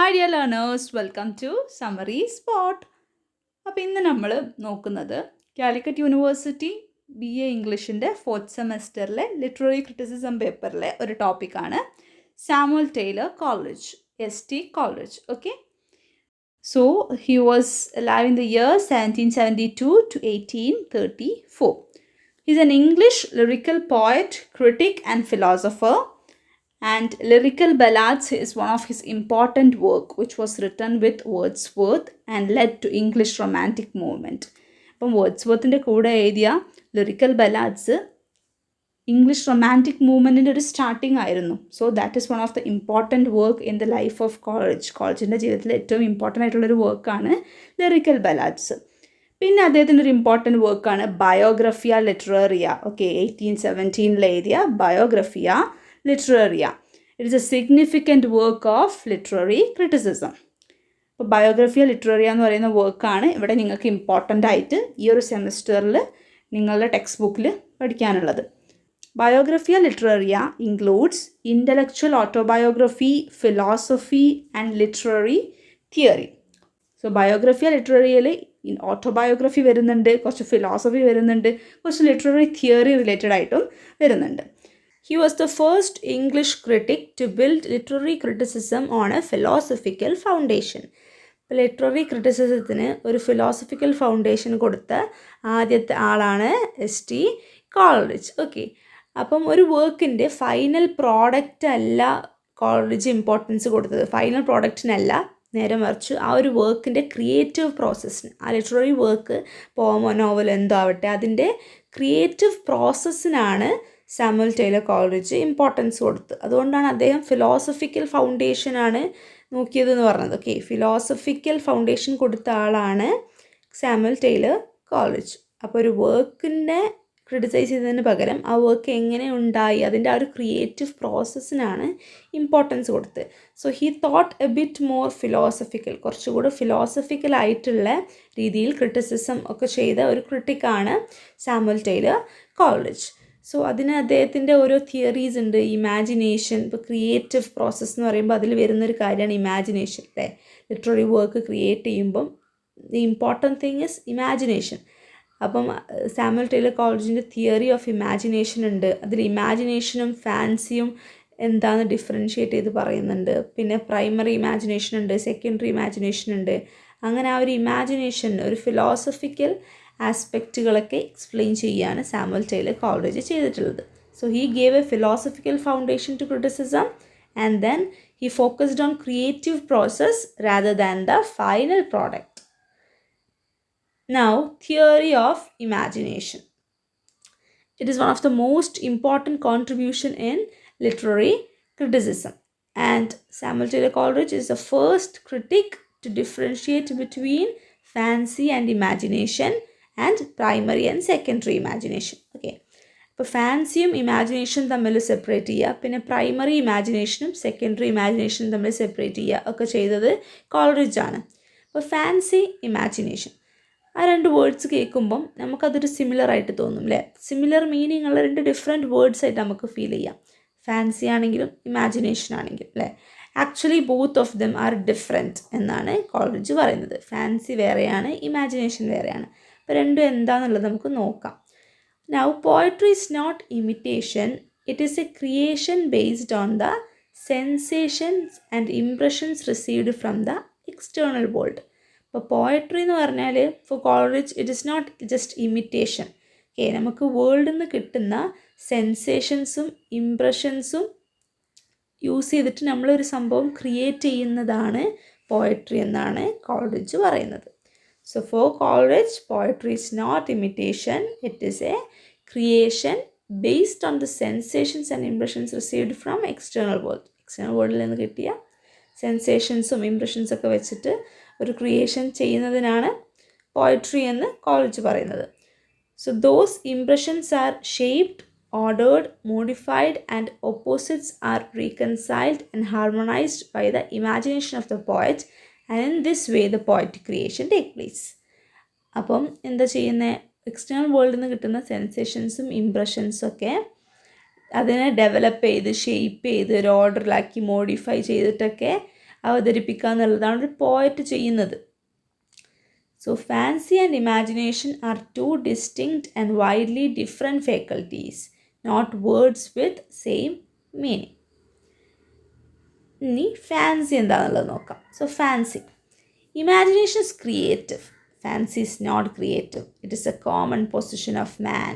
Hi dear learners, welcome to Summary Spot. അപ്പോൾ ഇന്ന് നമ്മൾ നോക്കുന്നത് കാലിക്കറ്റ് യൂണിവേഴ്സിറ്റി BA ഇംഗ്ലീഷിൻ്റെ 4th സെമസ്റ്ററിലെ ലിറ്റററി ക്രിറ്റിസിസം പേപ്പറിലെ ഒരു ടോപ്പിക്കാണ് Samuel Taylor Coleridge, ST Coleridge. Okay, so he was alive in the year 1772 to 1834. He's an English lyrical poet, critic and philosopher. And Lyrical Ballads is one of his important work which was written with Wordsworth and led to English romantic movement. അപ്പം വേർഡ്സ്വർത്തിൻ്റെ കൂടെ എഴുതിയ lyrical ballads English romantic മൂവ്മെൻറ്റിൻ്റെ ഒരു starting ആയിരുന്നു. So that is one of the important work in the life of കോളേജിൻ്റെ ജീവിതത്തിൽ ഏറ്റവും important ആയിട്ടുള്ളൊരു വർക്കാണ് ലിറിക്കൽ ബലാഡ്സ്. പിന്നെ അദ്ദേഹത്തിൻ്റെ ഒരു ഇമ്പോർട്ടൻറ്റ് വർക്കാണ് ബയോഗ്രഫിയ ലിറ്ററേറിയ. ഓക്കെ, 1817 എഴുതിയ ബയോഗ്രഫിയ Literaria. It is a significant work of literary criticism. അപ്പോൾ ബയോഗ്രഫിയ ലിറ്ററേറിയ എന്ന് പറയുന്ന വർക്കാണ് ഇവിടെ നിങ്ങൾക്ക് ഇമ്പോർട്ടൻ്റ് ആയിട്ട് ഈ ഒരു സെമിസ്റ്ററിൽ നിങ്ങളുടെ ടെക്സ്റ്റ് ബുക്കിൽ പഠിക്കാനുള്ളത്. Biographia Literaria includes intellectual autobiography, philosophy and literary theory. So Biographia ലിറ്റററിയയിൽ ഓട്ടോബയോഗ്രഫി വരുന്നുണ്ട്, കുറച്ച് ഫിലോസഫി വരുന്നുണ്ട്, കുറച്ച് ലിറ്റററി തിയറി റിലേറ്റഡ് ആയിട്ടും വരുന്നുണ്ട്. He was the first English critic to build literary criticism on a philosophical foundation. Literary ക്രിറ്റിസിസത്തിന് ഒരു philosophical foundation കൊടുത്ത ആദ്യത്തെ ആളാണ് ST Coleridge. ഓക്കെ, അപ്പം ഒരു വർക്കിൻ്റെ ഫൈനൽ പ്രോഡക്റ്റ് അല്ല കോളറിഡ്ജ് ഇമ്പോർട്ടൻസ് കൊടുത്തത്. ഫൈനൽ പ്രോഡക്റ്റിനല്ല, നേരെ മറിച്ച് ആ ഒരു വർക്കിൻ്റെ ക്രിയേറ്റീവ് പ്രോസസ്സിന്, ആ ലിറ്റററി വർക്ക് പോമോ നോവൽ എന്തോ ആവട്ടെ, അതിൻ്റെ ക്രിയേറ്റീവ് പ്രോസസ്സിനാണ് സാമുവൽ ടൈലർ കോളറിഡ്ജ് ഇമ്പോർട്ടൻസ് കൊടുത്ത്. അതുകൊണ്ടാണ് അദ്ദേഹം ഫിലോസഫിക്കൽ ഫൗണ്ടേഷനാണ് നോക്കിയതെന്ന് പറഞ്ഞത്. ഓക്കെ, ഫിലോസഫിക്കൽ ഫൗണ്ടേഷൻ കൊടുത്ത ആളാണ് സാമുവൽ ടൈലർ കോളറിഡ്ജ്. അപ്പോൾ ഒരു വർക്കിനെ ക്രിട്ടിസൈസ് ചെയ്തതിന് പകരം ആ വർക്ക് എങ്ങനെ ഉണ്ടായി, അതിൻ്റെ ആ ഒരു ക്രിയേറ്റീവ് പ്രോസസ്സിനാണ് ഇമ്പോർട്ടൻസ് കൊടുത്തത്. So he thought A bit more philosophical, കുറച്ചുകൂടെ ഫിലോസഫിക്കൽ ആയിട്ടുള്ള രീതിയിൽ ക്രിറ്റിസിസം ഒക്കെ ചെയ്ത ഒരു ക്രിട്ടിക്കാണ് സാമുവൽ ടൈലർ കോളറിഡ്ജ്. സോ അതിന് അദ്ദേഹത്തിൻ്റെ ഓരോ തിയറീസ് ഉണ്ട്. ഇമാജിനേഷൻ, ഇപ്പോൾ ക്രിയേറ്റീവ് പ്രോസസ്സ് എന്ന് പറയുമ്പോൾ അതിൽ വരുന്നൊരു കാര്യമാണ് ഇമാജിനേഷൻ. അല്ലേ, ലിറ്റററി വർക്ക് ക്രിയേറ്റ് ചെയ്യുമ്പം the important thing is imagination. അപ്പം സാമുവൽ ടൈലർ കോളറിഡ്ജിൻ്റെ തിയറി ഓഫ് ഇമാജിനേഷൻ ഉണ്ട്. അതിൽ ഇമാജിനേഷനും ഫാൻസിയും എന്താണെന്ന് ഡിഫറൻഷ്യേറ്റ് ചെയ്ത് പറയുന്നുണ്ട്. പിന്നെ പ്രൈമറി ഇമാജിനേഷൻ ഉണ്ട്, സെക്കൻഡറി ഇമാജിനേഷൻ ഉണ്ട്. അങ്ങനെ ആ ഒരു ഇമാജിനേഷൻ, ഒരു ഫിലോസഫിക്കൽ ആസ്പെക്റ്റുകളൊക്കെ എക്സ്പ്ലെയിൻ ചെയ്യുകയാണ് സാമുവൽ ടൈലർ കോളറിഡ്ജ് ചെയ്തിട്ടുള്ളത്. So he gave a philosophical foundation to criticism and then he focused on creative process rather than the final product. Now, theory of imagination. It is one of the most important contribution in literary criticism, and Samuel Taylor Coleridge is the first critic to differentiate between fancy and imagination and primary and secondary imagination. Okay, അപ്പോൾ ഫാൻസിയും ഇമാജിനേഷനും തമ്മിൽ separate ചെയ്യുക, പിന്നെ primary ഇമാജിനേഷനും secondary ഇമാജിനേഷനും തമ്മിൽ separate ചെയ്യുക ഒക്കെ ചെയ്തത് Coleridge ആണ്. അപ്പോൾ ഫാൻസി, ഇമാജിനേഷൻ, ആ രണ്ട് വേർഡ്സ് കേൾക്കുമ്പം നമുക്കതൊരു സിമിലർ ആയിട്ട് തോന്നും അല്ലേ. സിമിലർ മീനിങ് ഉള്ള രണ്ട് ഡിഫറെൻറ്റ് വേർഡ്സ് ആയിട്ട് നമുക്ക് ഫീൽ ചെയ്യാം. ഫാൻസി ആണെങ്കിലും ഇമാജിനേഷൻ ആണെങ്കിലും അല്ലേ. Actually both of them are different എന്നാണ് കോളറിഡ്ജ് പറയുന്നത്. ഫാൻസി വേറെയാണ്, ഇമാജിനേഷൻ വേറെയാണ്. അപ്പോൾ രണ്ടും എന്താണെന്നുള്ളത് നമുക്ക് നോക്കാം. Now, poetry is not imitation, it is a creation based on the sensations and impressions received from the external world. അപ്പോൾ പോയട്രി എന്ന് പറഞ്ഞാൽ for Coleridge it is not just imitation. Okay, നമുക്ക് വേൾഡിൽ നിന്ന് കിട്ടുന്ന സെൻസേഷൻസും ഇംപ്രഷൻസും യൂസ് ചെയ്തിട്ട് നമ്മളൊരു സംഭവം ക്രിയേറ്റ് ചെയ്യുന്നതാണ് പോയട്രി എന്നാണ് കോളറിഡ്ജ് പറയുന്നത്. So for Coleridge, poetry is not imitation, it is a creation based on the sensations and impressions received from external world. External വേൾഡിൽ നിന്ന് കിട്ടിയ സെൻസേഷൻസും ഇംപ്രഷൻസൊക്കെ വെച്ചിട്ട് ഒരു ക്രിയേഷൻ ചെയ്യുന്നതിനാണ് പോയട്രി എന്ന് കോളറിഡ്ജ് പറയുന്നത്. So those impressions are shaped, ordered, modified, and opposites are reconciled and harmonized by the imagination of the poet, and in this way the poetic creation take place. അപ്പം എന്താ ചെയ്യുന്നത്, external വേൾഡിൽ നിന്ന് കിട്ടുന്ന സെൻസേഷൻസും ഇംപ്രഷൻസും ഒക്കെ അതിനെ ഡെവലപ്പ് ചെയ്ത് ഷേപ്പ് ചെയ്ത് ഒരു ഓർഡറിലാക്കി മോഡിഫൈ ചെയ്തിട്ടൊക്കെ അവതരിപ്പിക്കുക എന്നുള്ളതാണ് ഒരു പോയറ്റ് ചെയ്യുന്നത്. So fancy and imagination are two distinct and widely different faculties, not words with same meaning. ഇനി ഫാൻസി എന്താണെന്നുള്ളത് നോക്കാം. So fancy, imagination is creative, fancy is not creative. It is a common position of man.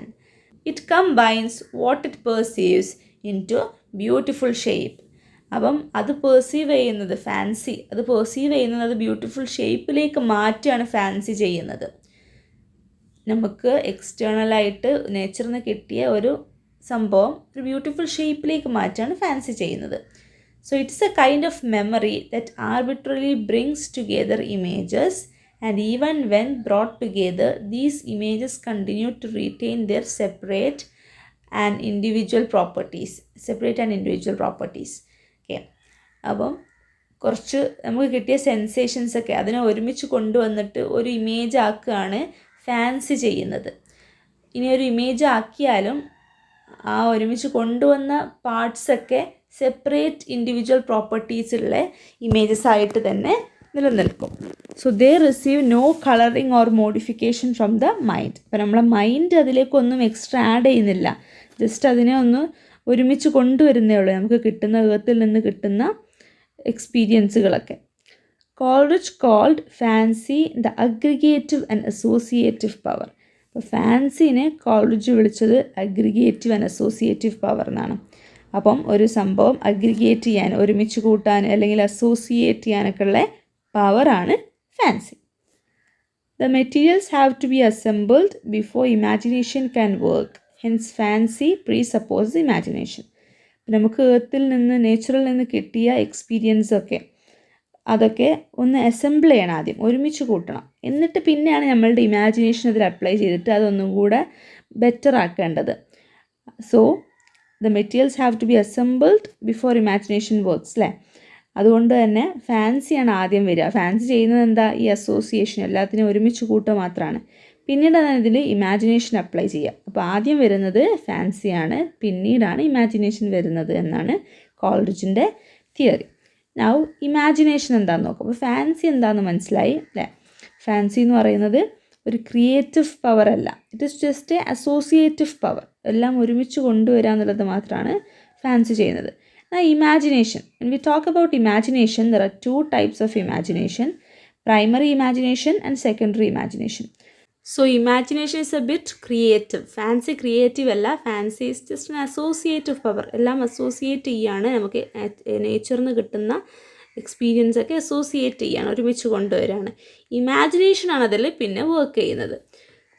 It combines what it perceives into beautiful shape. അപ്പം അത് perceive ചെയ്യുന്നത്, fancy അത് perceive ചെയ്യുന്നത് അത് beautiful ഷേപ്പിലേക്ക് മാറ്റുകയാണ് ഫാൻസി ചെയ്യുന്നത്. നമുക്ക് എക്സ്റ്റേണലായിട്ട് നേച്ചറിൽ നിന്ന് കിട്ടിയ ഒരു സംഭവം ഒരു ബ്യൂട്ടിഫുൾ ഷേപ്പിലേക്ക് മാറ്റുകയാണ് ഫാൻസി ചെയ്യുന്നത്. So it is a kind of memory that arbitrarily brings together images, and even when brought together, these images continue to retain their separate and individual properties. Okay. അപ്പം കുറച്ച് നമുക്ക് കിട്ടിയ സെൻസേഷൻസൊക്കെ അതിനെ ഒരുമിച്ച് കൊണ്ടുവന്നിട്ട് ഒരു ഇമേജ് ആക്കുകയാണ് ഫാൻസി ചെയ്യുന്നത്. ഇനി ഒരു ഇമേജ് ആക്കിയാലും ആ ഒരുമിച്ച് കൊണ്ടുവന്ന പാർട്സൊക്കെ സെപ്പറേറ്റ് ഇൻഡിവിജ്വൽ പ്രോപ്പർട്ടീസുള്ള ഇമേജസ് ആയിട്ട് തന്നെ നിലനിൽക്കും. So they receive no colouring or modification from the mind. അപ്പോൾ നമ്മളെ മൈൻഡ് അതിലേക്കൊന്നും എക്സ്ട്രാ ആഡ് ചെയ്യുന്നില്ല, ജസ്റ്റ് അതിനെ ഒന്ന് ഒരുമിച്ച് കൊണ്ടുവരുന്നേ ഉള്ളൂ നമുക്ക് കിട്ടുന്ന ഏർത്തിൽ നിന്ന് കിട്ടുന്ന എക്സ്പീരിയൻസുകളൊക്കെ. Coleridge called fancy the aggregative and associative power. അപ്പോൾ ഫാൻസിനെ കോൾറിഡ്ജ് വിളിച്ചത് അഗ്രിഗേറ്റീവ് ആൻഡ് അസോസിയേറ്റീവ് പവർ എന്നാണ്. അപ്പം ഒരു സംഭവം അഗ്രിഗേറ്റ് ചെയ്യാൻ, ഒരുമിച്ച് കൂട്ടാൻ അല്ലെങ്കിൽ അസോസിയേറ്റ് ചെയ്യാനൊക്കെ ഉള്ള പവറാണ് fancy. The materials have to be assembled before imagination can work, hence fancy presuppose imagination. നമുക്ക് ഏർത്തിൽ നിന്ന് നേച്ചറിൽ നിന്ന് കിട്ടിയ എക്സ്പീരിയൻസൊക്കെ അതൊക്കെ ഒന്ന് അസംബിൾ ചെയ്യണം, ആദ്യം ഒരുമിച്ച് കൂട്ടണം, എന്നിട്ട് പിന്നെയാണ് നമ്മളുടെ ഇമാജിനേഷൻ അതിൽ അപ്ലൈ ചെയ്തിട്ട് അതൊന്നും കൂടെ ബെറ്റർ ആക്കേണ്ടത്. So the materials have to be assembled before imagination works അല്ലേ. അതുകൊണ്ട് തന്നെ ഫാൻസിയാണ് ആദ്യം വരിക. ഫാൻസി ചെയ്യുന്നത് എന്താ, ഈ അസോസിയേഷൻ എല്ലാത്തിനും ഒരുമിച്ച് കൂട്ടുക മാത്രമാണ്. പിന്നീടാണ് ഇതിൽ ഇമാജിനേഷൻ അപ്ലൈ ചെയ്യുക. അപ്പോൾ ആദ്യം വരുന്നത് ഫാൻസിയാണ്, പിന്നീടാണ് ഇമാജിനേഷൻ വരുന്നത് എന്നാണ് കോൾറിഡ്ജിൻ്റെ തിയറി. നൗ ഇമാജിനേഷൻ എന്താണെന്ന് നോക്കാം. അപ്പോൾ ഫാൻസി എന്താണെന്ന് മനസ്സിലായി അല്ലേ. ഫാൻസി എന്ന് പറയുന്നത് ഒരു ക്രിയേറ്റീവ് പവർ അല്ല, it is just A associative power. എല്ലാം ഒരുമിച്ച് കൊണ്ടുവരിക എന്നുള്ളത് മാത്രമാണ് ഫാൻസി ചെയ്യുന്നത്. Imagination, when we talk about imagination, there are two types of imagination, primary imagination and secondary imagination. So imagination is a bit creative. Fancy creative അല്ല, fancy is just an associative power. എല്ലാം associate ചെയ്യാണ്, നമുക്ക് നേച്ചറിൽ നിന്ന് കിട്ടുന്ന experience ഒക്കെ associate ചെയ്യാണ്, ഒരുമിച്ച് കൊണ്ടുവരികയാണ്. ഇമാജിനേഷനാണ് അതിൽ പിന്നെ വർക്ക് ചെയ്യുന്നത്.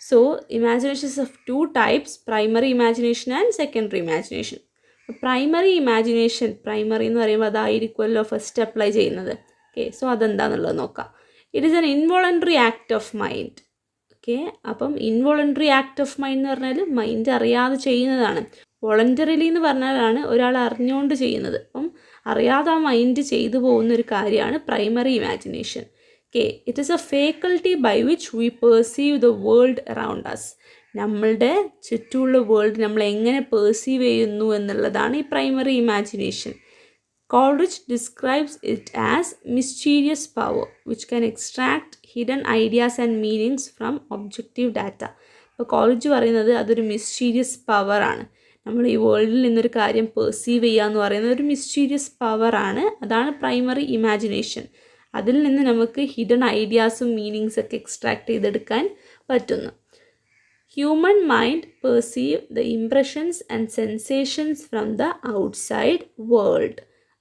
So imagination is of two types, primary imagination and secondary imagination. Primary imagination, primary എന്ന് പറയുമ്പോൾ അതായിരിക്കുമല്ലോ ഫസ്റ്റ് അപ്ലൈ ചെയ്യുന്നത്. ഓക്കെ, സോ അതെന്താണെന്നുള്ളത് നോക്കാം. It is N involuntary act of mind. Okay, അപ്പം ഇൻവോളണ്ടറി ആക്ട് ഓഫ് മൈൻഡ് എന്ന് പറഞ്ഞാൽ mind അറിയാതെ ചെയ്യുന്നതാണ്. Voluntarily എന്ന് പറഞ്ഞാലാണ് ഒരാൾ അറിഞ്ഞുകൊണ്ട് ചെയ്യുന്നത്. അപ്പം അറിയാതെ ആ മൈൻഡ് ചെയ്തു പോകുന്ന ഒരു കാര്യമാണ് primary imagination. Okay, it is a faculty by which we perceive the world around us. നമ്മളുടെ ചുറ്റുമുള്ള വേൾഡ് നമ്മൾ എങ്ങനെ പെർസീവ് ചെയ്യുന്നു എന്നുള്ളതാണ് ഈ primary imagination. Coleridge describes it as mysterious power which can extract hidden ideas and meanings from objective data. അപ്പോൾ college പറയുന്നത് അതൊരു മിസ്റ്റീരിയസ് പവറാണ്. നമ്മൾ ഈ വേൾഡിൽ നിന്നൊരു കാര്യം പെർസീവ് ചെയ്യുക എന്ന് പറയുന്നത് ഒരു മിസ്റ്റീരിയസ് പവറാണ്. അതാണ് പ്രൈമറി ഇമാജിനേഷൻ. അതിൽ നിന്ന് നമുക്ക് ഹിഡൻ ഐഡിയാസും മീനിങ്സൊക്കെ എക്സ്ട്രാക്ട് ചെയ്തെടുക്കാൻ പറ്റുന്നു. Human mind perceive the impressions and sensations from the outside world.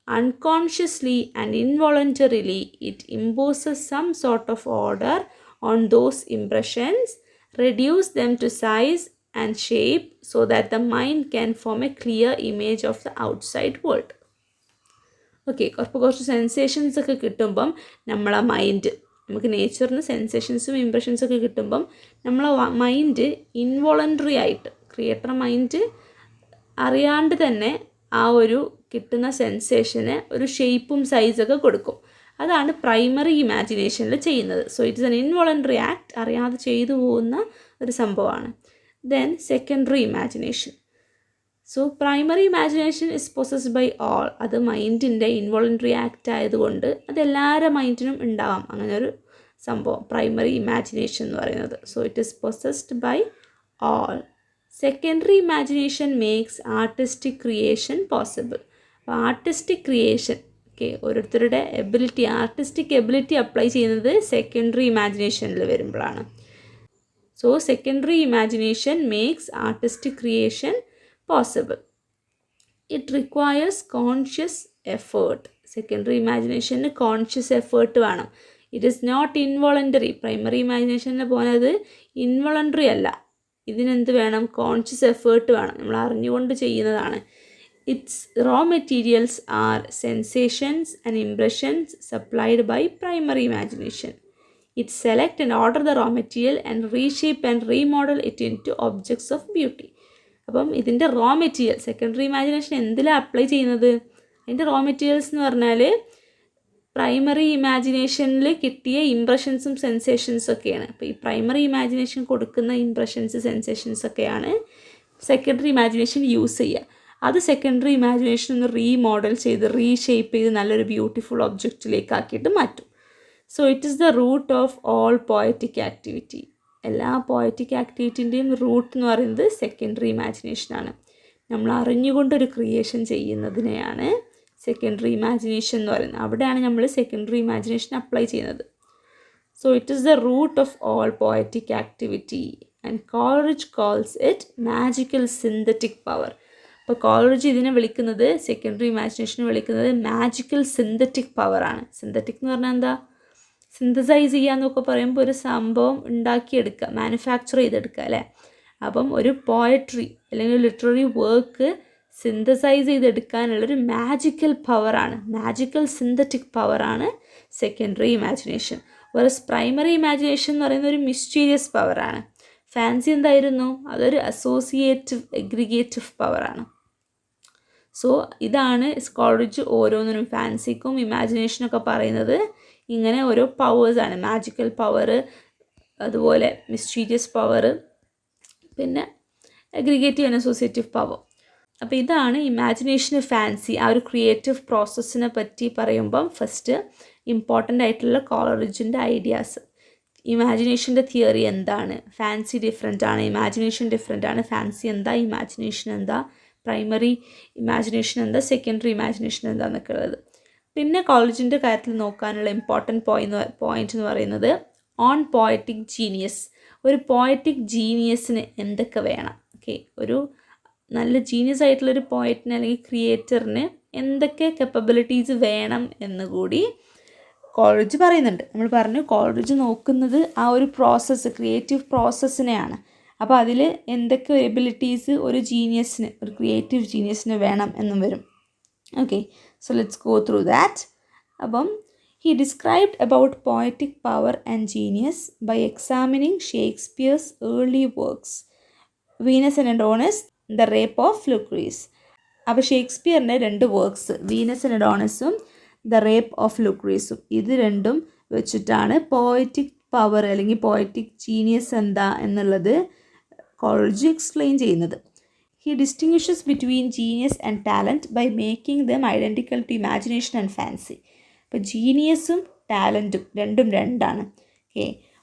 Unconsciously and involuntarily, it imposes some sort of order on those impressions, reduce them to size and shape so that the mind can form a clear image of the outside world. Okay, കുറച്ച് sensations ഒക്കെ കിട്ടുമ്പം നമ്മളെ mind, നമുക്ക് നേച്ചറിന് സെൻസേഷൻസും ഇംപ്രഷൻസൊക്കെ കിട്ടുമ്പം നമ്മളെ mind involuntary ആയിട്ട്, creator mind അറിയാണ്ട് തന്നെ ആ ഒരു കിട്ടുന്ന സെൻസേഷന് ഒരു ഷേപ്പും സൈസൊക്കെ കൊടുക്കും. അതാണ് പ്രൈമറി ഇമാജിനേഷനിൽ ചെയ്യുന്നത്. So it is an involuntary act, അറിയാതെ ചെയ്തു പോകുന്ന ഒരു സംഭവമാണ്. Then secondary imagination. So primary imagination is possessed by all. അത് മൈൻഡിൻ്റെ ഇൻവോളണ്ടറി ആക്ട് ആയതുകൊണ്ട് അതെല്ലാവരുടെ മൈൻഡിനും ഉണ്ടാവാം അങ്ങനെ ഒരു സംഭവം പ്രൈമറി ഇമാജിനേഷൻ എന്ന് പറയുന്നത്. So it is possessed by all. Secondary imagination makes artistic creation possible. അപ്പോൾ ആർട്ടിസ്റ്റിക് ക്രിയേഷൻ ഓരോരുത്തരുടെ ആർട്ടിസ്റ്റിക് എബിലിറ്റി അപ്ലൈ ചെയ്യുന്നത് സെക്കൻഡറി ഇമാജിനേഷനിൽ വരുമ്പോഴാണ്. So secondary imagination makes artistic creation possible. It requires conscious effort. Secondary ഇമാജിനേഷന് conscious effort വേണം. It is not involuntary. Primary ഇമാജിനേഷനിൽ പോകുന്നത് involuntary അല്ല. ഇതിനെന്ത് വേണം? കോൺഷ്യസ് എഫേർട്ട് വേണം. നമ്മൾ അറിഞ്ഞുകൊണ്ട് ചെയ്യുന്നതാണ്. Its raw materials are sensations and impressions supplied by primary imagination. It select and order the raw material and reshape and remodel it into objects of beauty. അപ്പം ഇതിൻ്റെ റോ മെറ്റീരിയൽ സെക്കൻഡറി ഇമാജിനേഷൻ എന്തിലാണ് apply ചെയ്യുന്നത്? അതിൻ്റെ raw materials എന്ന് പറഞ്ഞാൽ primary ഇമാജിനേഷനിൽ കിട്ടിയ ഇംപ്രഷൻസും സെൻസേഷൻസും ഒക്കെയാണ്. അപ്പോൾ ഈ പ്രൈമറി ഇമാജിനേഷൻ കൊടുക്കുന്ന ഇംപ്രഷൻസ് സെൻസേഷൻസ് ഒക്കെയാണ് സെക്കൻഡറി ഇമാജിനേഷൻ യൂസ് ചെയ്യുക. അത് സെക്കൻഡറി ഇമാജിനേഷൻ ഒന്ന് റീമോഡൽ ചെയ്ത് റീഷേപ്പ് ചെയ്ത് നല്ലൊരു ബ്യൂട്ടിഫുൾ ഒബ്ജക്റ്റിലേക്ക് ആക്കിയിട്ട് മാറ്റും. So it is the root of all poetic activity. എല്ലാ പോയറ്റിക് ആക്ടിവിറ്റിൻ്റെയും റൂട്ട് എന്ന് പറയുന്നത് സെക്കൻഡറി ഇമാജിനേഷനാണ്. നമ്മൾ അറിഞ്ഞുകൊണ്ടൊരു ക്രിയേഷൻ ചെയ്യുന്നതിനെയാണ് സെക്കൻഡറി ഇമാജിനേഷൻ എന്ന് പറയുന്നത്. അവിടെയാണ് നമ്മൾ സെക്കൻഡറി ഇമാജിനേഷൻ അപ്ലൈ ചെയ്യുന്നത്. So it is the root of all poetic activity and Coleridge calls it magical synthetic power. അപ്പോൾ കോളറിഡ്ജ് ഇതിനെ വിളിക്കുന്നത്, സെക്കൻഡറി ഇമാജിനേഷനെ വിളിക്കുന്നത് മാജിക്കൽ സിന്തറ്റിക് പവറാണ്. സിന്തറ്റിക് എന്ന് പറഞ്ഞാൽ എന്താ? സിന്തസൈസ് ചെയ്യുക എന്നൊക്കെ പറയുമ്പോൾ ഒരു സംഭവം ഉണ്ടാക്കിയെടുക്കുക, മാനുഫാക്ചർ ചെയ്തെടുക്കുക അല്ലേ? അപ്പം ഒരു പോയട്രി അല്ലെങ്കിൽ ലിറ്റററി വർക്ക് സിന്തസൈസ് ചെയ്തെടുക്കാനുള്ളൊരു മാജിക്കൽ പവറാണ്, മാജിക്കൽ സിന്തറ്റിക് പവറാണ് secondary imagination. Whereas primary imagination എന്ന് പറയുന്ന ഒരു മിസ്റ്റീരിയസ് പവറാണ്. ഫാൻസി എന്തായിരുന്നു? അതൊരു അസോസിയേറ്റീവ് എഗ്രിഗേറ്റീവ് പവറാണ്. സോ ഇതാണ് കോളറിഡ്ജ് ഓരോന്നിനും ഫാൻസിക്കും ഇമാജിനേഷനൊക്കെ പറയുന്നത് ഇങ്ങനെ ഓരോ പവേഴ്സാണ്. മാജിക്കൽ പവർ, അതുപോലെ മിസ്റ്റീരിയസ് പവർ, പിന്നെ അഗ്രിഗേറ്റീവ് ആൻഡ് അസോസിയേറ്റീവ് പവർ. അപ്പോൾ ഇതാണ് ഇമാജിനേഷന് ഫാൻസി ആ ഒരു ക്രിയേറ്റീവ് പ്രോസസ്സിനെ പറ്റി പറയുമ്പം ഫസ്റ്റ് ഇമ്പോർട്ടൻ്റ് ആയിട്ടുള്ള കോളറിഡ്ജിൻ്റെ ഐഡിയാസ്. ഇമാജിനേഷൻ്റെ തിയറി എന്താണ്? ഫാൻസി ഡിഫറെൻ്റ് ആണ്, ഇമാജിനേഷൻ ഡിഫറെൻ്റ് ആണ്. ഫാൻസി എന്താ, ഇമാജിനേഷൻ എന്താ, പ്രൈമറി ഇമാജിനേഷൻ എന്താ, സെക്കൻഡറി ഇമാജിനേഷൻ എന്താണെന്നൊക്കെ ഉള്ളത്. പിന്നെ കോളറിഡ്ജിൻ്റെ കാര്യത്തിൽ നോക്കാനുള്ള ഇമ്പോർട്ടൻറ്റ് പോയിന്റ് എന്ന് പറയുന്നത് ഓൺ പോയറ്റിക് ജീനിയസ്. ഒരു പോയറ്റിക് ജീനിയസിന് എന്തൊക്കെ വേണം? ഒരു നല്ല ജീനിയസ് ആയിട്ടുള്ളൊരു പോയറ്റിന് അല്ലെങ്കിൽ ക്രിയേറ്ററിന് എന്തൊക്കെ കപ്പബിലിറ്റീസ് വേണം എന്നുകൂടി കോളറിഡ്ജ് പറയുന്നുണ്ട്. നമ്മൾ പറഞ്ഞു കോളറിഡ്ജ് നോക്കുന്നത് ആ ഒരു പ്രോസസ്സ്, ക്രിയേറ്റീവ് പ്രോസസ്സിനെയാണ്. അപ്പോൾ അതിൽ എന്തൊക്കെ എബിലിറ്റീസ് ഒരു ജീനിയസിന്, ഒരു ക്രിയേറ്റീവ് ജീനിയസിന് വേണം എന്നും വരും. Okay, so let's go through that. അപ്പം he described about poetic power and genius by examining Shakespeare's early works, Venus and Adonis, The Rape of Lucrece. അപ്പോൾ ഷേക്സ്പിയറിൻ്റെ 2 വർക്ക്സ്, വീനസ് ആൻഡ് അഡോണിസും ദ റേപ്പ് ഓഫ് ലുക്രീസും, ഇത് രണ്ടും വെച്ചിട്ടാണ് poetic power അല്ലെങ്കിൽ poetic genius എന്താ എന്നുള്ളത് കോളറിഡ്ജ് എക്സ്പ്ലെയിൻ ചെയ്യുന്നത്. He distinguishes between genius and talent by making them identical to imagination and fancy. ഇപ്പോൾ ജീനിയസും ടാലൻറ്റും രണ്ടാണ്.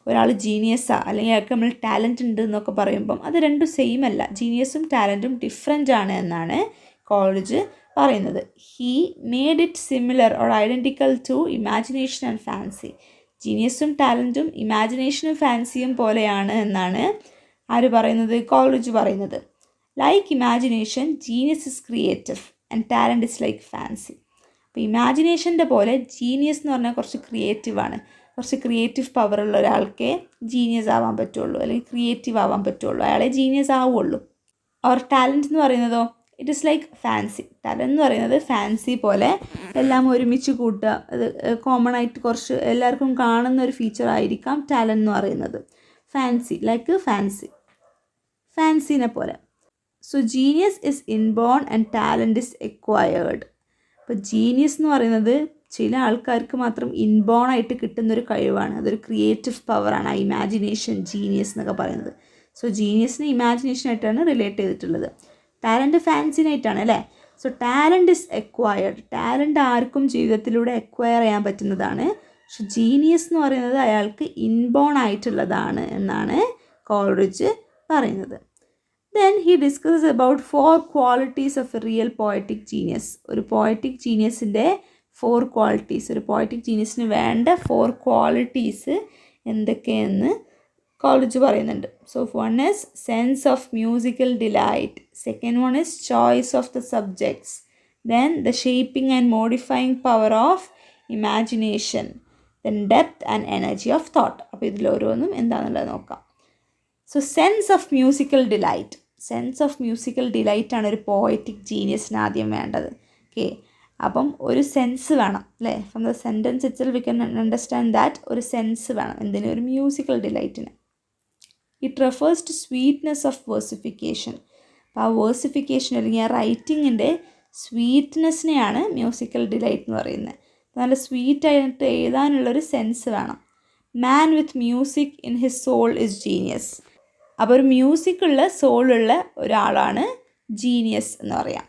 ഒരാൾ ജീനിയസാ അല്ലെങ്കിൽ അയാൾക്ക് നമ്മൾ ടാലൻറ്റ് ഉണ്ട് എന്നൊക്കെ പറയുമ്പം അത് രണ്ടും സെയിം അല്ല. ജീനിയസും ടാലൻറ്റും ഡിഫറെൻ്റ് ആണ് എന്നാണ് കോളറിഡ്ജ് പറയുന്നത്. He made it similar or identical to imagination and fancy. ജീനിയസും ടാലൻറ്റും ഇമാജിനേഷനും ഫാൻസിയും പോലെയാണ് എന്നാണ് ആര് പറയുന്നത്? കോളറിഡ്ജ് പറയുന്നത്. Like imagination, genius is creative and talent is like fancy. അപ്പോൾ ഇമാജിനേഷൻ്റെ പോലെ ജീനിയസ് എന്ന് പറഞ്ഞാൽ കുറച്ച് ക്രിയേറ്റീവാണ്. കുറച്ച് ക്രിയേറ്റീവ് പവറുള്ള ഒരാൾക്കേ ജീനിയസ് ആവാൻ പറ്റുള്ളൂ അല്ലെങ്കിൽ ക്രിയേറ്റീവ് ആവാൻ പറ്റുള്ളൂ, അയാളെ ജീനിയസ് ആവുള്ളൂ. അവർ ടാലൻറ്റ് എന്ന് പറയുന്നതോ it is like fancy. Talent എന്ന് പറയുന്നത് ഫാൻസി പോലെ എല്ലാം ഒരുമിച്ച് കൂട്ടുക, അത് കോമൺ ആയിട്ട് കുറച്ച് എല്ലാവർക്കും കാണുന്ന ഒരു ഫീച്ചർ ആയിരിക്കാം ടാലൻറ്റ് എന്ന് പറയുന്നത്. ഫാൻസി ലൈക്ക് ഫാൻസിനെ പോലെ. So genius is inborn and talent is acquired. അപ്പോൾ ജീനിയസ് എന്ന് പറയുന്നത് ചില ആൾക്കാർക്ക് മാത്രം ഇൻബോൺ ആയിട്ട് കിട്ടുന്നൊരു കഴിവാണ്, അതൊരു ക്രിയേറ്റീവ് പവറാണ്. ആ ഇമാജിനേഷൻ, ജീനിയസ് എന്നൊക്കെ പറയുന്നത്. സോ ജീനിയസിനെ ഇമാജിനേഷനായിട്ടാണ് റിലേറ്റ് ചെയ്തിട്ടുള്ളത്. ടാലൻറ്റ് ഫാൻസിനായിട്ടാണ് അല്ലേ. So talent is acquired. Talent ആർക്കും ജീവിതത്തിലൂടെ എക്വയർ ചെയ്യാൻ പറ്റുന്നതാണ്. പക്ഷെ ജീനിയസ് എന്ന് പറയുന്നത് അയാൾക്ക് ഇൻബോൺ ആയിട്ടുള്ളതാണ് എന്നാണ് കോൾറിഡ്ജ് പറയുന്നത്. Then he discusses about 4 qualities of a real poetic genius. ഒരു പോയറ്റിക് ജീനിയസിൻ്റെ 4 ക്വാളിറ്റീസ്, ഒരു പോയറ്റിക് ജീനിയസിന് വേണ്ട 4 ക്വാളിറ്റീസ് എന്തൊക്കെയെന്ന് കോളേജ് പറയുന്നുണ്ട്. So one is sense of musical delight, second one is choice of the subjects, then the shaping and modifying power of imagination, then depth and energy of thought. അപ്പോൾ ഇതിലോരോന്നും എന്താണെന്നുള്ളത് നോക്കാം. So sense of musical delight, sense of musical ഡിലൈറ്റാണ് ഒരു poetic ജീനിയസിന് ആദ്യം വേണ്ടത്. Okay, അപ്പം ഒരു സെൻസ് വേണം അല്ലേ. From the sentence itself we can understand that ഒരു സെൻസ് വേണം എന്തിനും, ഒരു മ്യൂസിക്കൽ ഡിലൈറ്റിന്. It refers to sweetness of versification. അപ്പോൾ ആ വേഴ്സിഫിക്കേഷൻ അല്ലെങ്കിൽ ആ റൈറ്റിങ്ങിൻ്റെ സ്വീറ്റ്നെസ്സിനെയാണ് മ്യൂസിക്കൽ ഡിലൈറ്റ് എന്ന് പറയുന്നത്. നല്ല സ്വീറ്റായിട്ട് എഴുതാനുള്ളൊരു സെൻസ് വേണം. Man with music in his soul is genius. അപ്പോൾ ഒരു മ്യൂസിക്കുള്ള സോളുള്ള ഒരാളാണ് ജീനിയസ് എന്ന് പറയാം.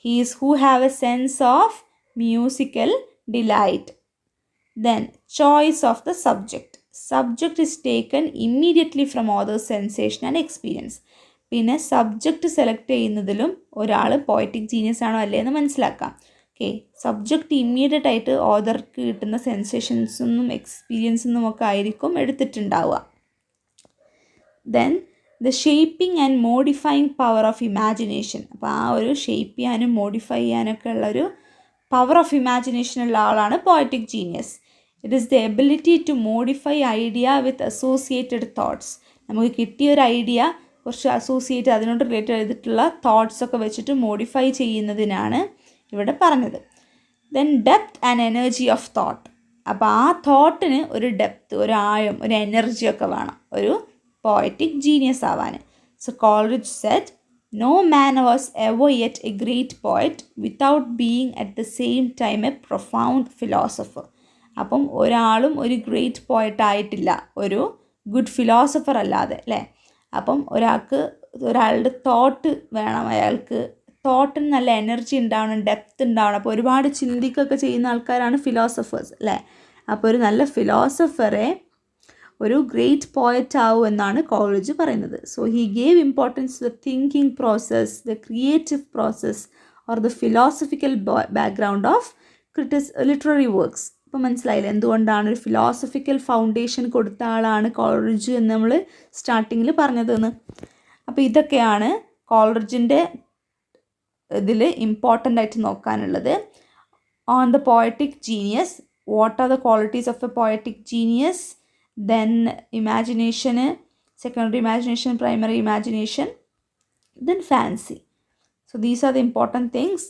He's who have a sense of musical delight. Then choice of the subject. Subject is taken immediately from authors sensation and experience. പിന്നെ subject select ചെയ്യുന്നതിലും ഒരാൾ പോയറ്റിക് ജീനിയസ് ആണോ അല്ലേ എന്ന് മനസ്സിലാക്കാം. ഓക്കെ, സബ്ജക്റ്റ് ഇമ്മീഡിയറ്റ് ആയിട്ട് ഓതർക്ക് കിട്ടുന്ന സെൻസേഷൻസൊന്നും എക്സ്പീരിയൻസൊന്നും ഒക്കെ ആയിരിക്കും എടുത്തിട്ടുണ്ടാവുക. Then the shaping and modifying power of imagination. അപ്പോൾ ആ ഒരു ഷേപ്പ് ചെയ്യാനും മോഡിഫൈ ചെയ്യാനൊക്കെ ഉള്ളൊരു പവർ ഓഫ് ഇമാജിനേഷൻ ഉള്ള ആളാണ് poetic genius. It is the ability to modify idea with associated thoughts. നമുക്ക് കിട്ടിയൊരു ഐഡിയ കുറച്ച് അസോസിയേറ്റ് അതിനോട് റിലേറ്റഡ് ചെയ്തിട്ടുള്ള തോട്ട്സൊക്കെ വെച്ചിട്ട് മോഡിഫൈ ചെയ്യുന്നതിനാണ് ഇവിടെ പറഞ്ഞത്. Then depth and energy of thought. അപ്പോൾ ആ തോട്ടിന് ഒരു ഡെപ്ത്, ഒരു ആഴം, ഒരു എനർജിയൊക്കെ വേണം ഒരു പോയറ്റിക് ജീനിയസ് ആവാൻ. So Coleridge said, no man was ever yet a great poet without being at the same time a profound philosopher. അപ്പം ഒരാളും ഒരു ഗ്രേറ്റ് പോയറ്റ് ആയിട്ടില്ല ഒരു ഗുഡ് ഫിലോസഫർ അല്ലാതെ അല്ലേ. അപ്പം ഒരാളുടെ തോട്ട് വേണം, അയാൾക്ക് തോട്ടിന് നല്ല എനർജി ഉണ്ടാവണം, ഡെപ്ത് ഉണ്ടാവണം. അപ്പോൾ ഒരുപാട് ചിന്തിക്കുകയൊക്കെ ചെയ്യുന്ന ആൾക്കാരാണ് ഫിലോസഫേഴ്സ് അല്ലേ. അപ്പോൾ ഒരു നല്ല ഫിലോസഫറെ ഒരു ഗ്രേറ്റ് പോയറ്റ് ആവും എന്നാണ് കോളേജ് പറയുന്നത്. So he gave importance to the thinking process, the creative process or the philosophical background of literary works. ഇപ്പോൾ മനസ്സിലായില്ല എന്തുകൊണ്ടാണ് ഒരു ഫിലോസഫിക്കൽ ഫൗണ്ടേഷൻ കൊടുത്ത ആളാണ് കോളറിഡ്ജ് എന്ന് നമ്മൾ സ്റ്റാർട്ടിങ്ങിൽ പറഞ്ഞതെന്ന്. അപ്പോൾ ഇതൊക്കെയാണ് കോളറിഡ്ജിൻ്റെ ഇതിൽ ഇമ്പോർട്ടൻ്റ് ആയിട്ട് നോക്കാനുള്ളത്. On the poetic genius, what are the qualities of a poetic genius, then imagination, secondary imagination, primary imagination, then fancy. So these are the important things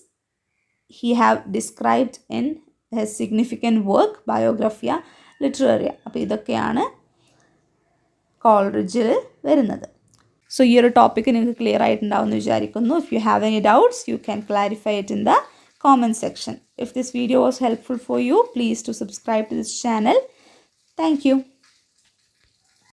he have described in his significant work Biographia Literaria. അപ്പോൾ ഇതൊക്കെയാണ് കോൾറിഡ്ജിൽ വരുന്നത്. So ഈ ഒരു topic നിങ്ങൾക്ക് clear ആയിട്ടുണ്ടാവും എന്ന് വിചാരിക്കുന്നു. If you have any doubts you can clarify it in the comment section. If this video was helpful for you, please to subscribe to this channel. Thank you.